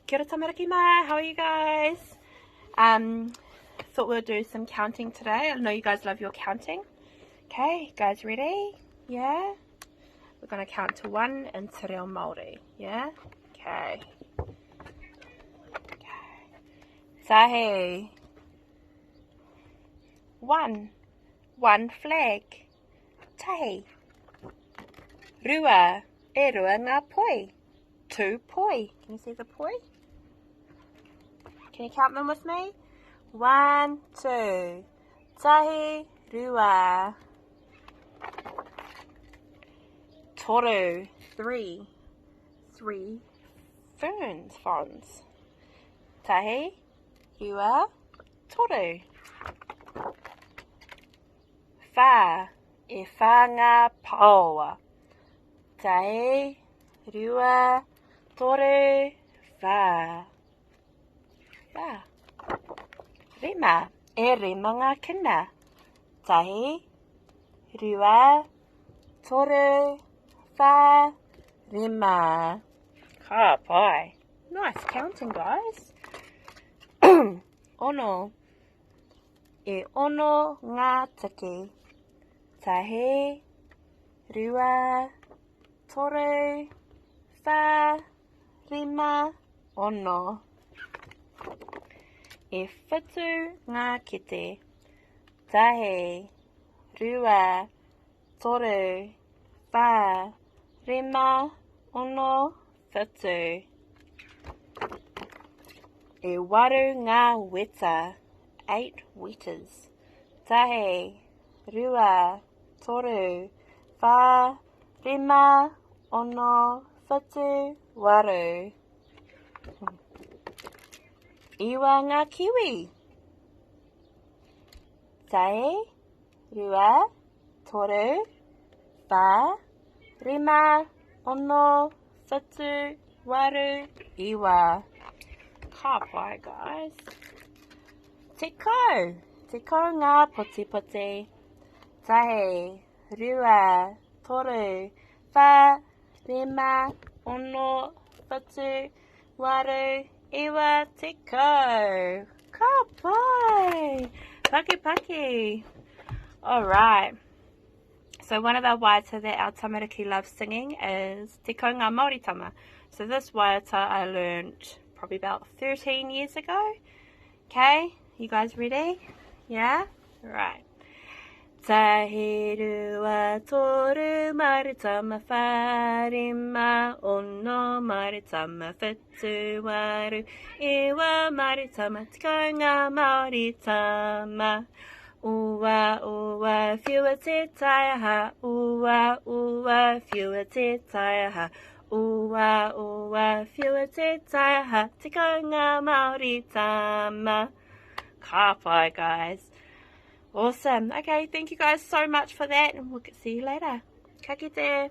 Kia ora tamariki mai, how are you guys? Thought we'll do some counting today. I know you guys love your counting. Okay, guys ready? Yeah? We're going to count to 1 in Te Reo Māori. Yeah? Okay. Tahi. 1. 1 flag. Tahi. Rua. E rua ngā poi. 2 poi. Can you see the poi? Can you count them with me? 1, 2. Tahi, rua. Toru. 3. 3 fronds. Tahi, rua, toru. Whā. E whā ngā paoa. Tahi, rua, toru, whā. Rima. E rima ngā kina. Tahi, rua, toru, whā, rima. Ka pai. Nice counting, guys. Ono. E ono ngā tiki. Tahi, rua, toru, whā, rima, ono. E whitu ngā kete. Tahi, rua, toru, whā, rima, ono, whitu. E waru ngā weta. 8 wetas. Tahi, rua, toru, whā, rima, ono, whitu, waru. Iwa ngā kiwi. Tahi, rua, toru, whā, rima, ono, whitu, waru, iwa. Ka pai, guys. Tiko. Tiko ngā poti poti. Tahi, rua, toru, whā, rima, ono, whitu, waru, iwa, tiko. Ka pai. Paki paki. Alright. So one of our waiata that our tamariki loves singing is Te Kounga Māoritama. So this waiata I learned probably about 13 years ago. Okay, you guys ready? Yeah? Right. Tahi rua toru maritama whā rima ono maritama whitu waru iwa maritama te kounga Māoritama. Ua ua whiua te taiaha, ua ua whiua te taiaha, ua ua whiua te taiaha, te kounga Māoritama. Ka pai, guys. Awesome. Okay, thank you guys so much for that, and we'll see you later. Ka kite.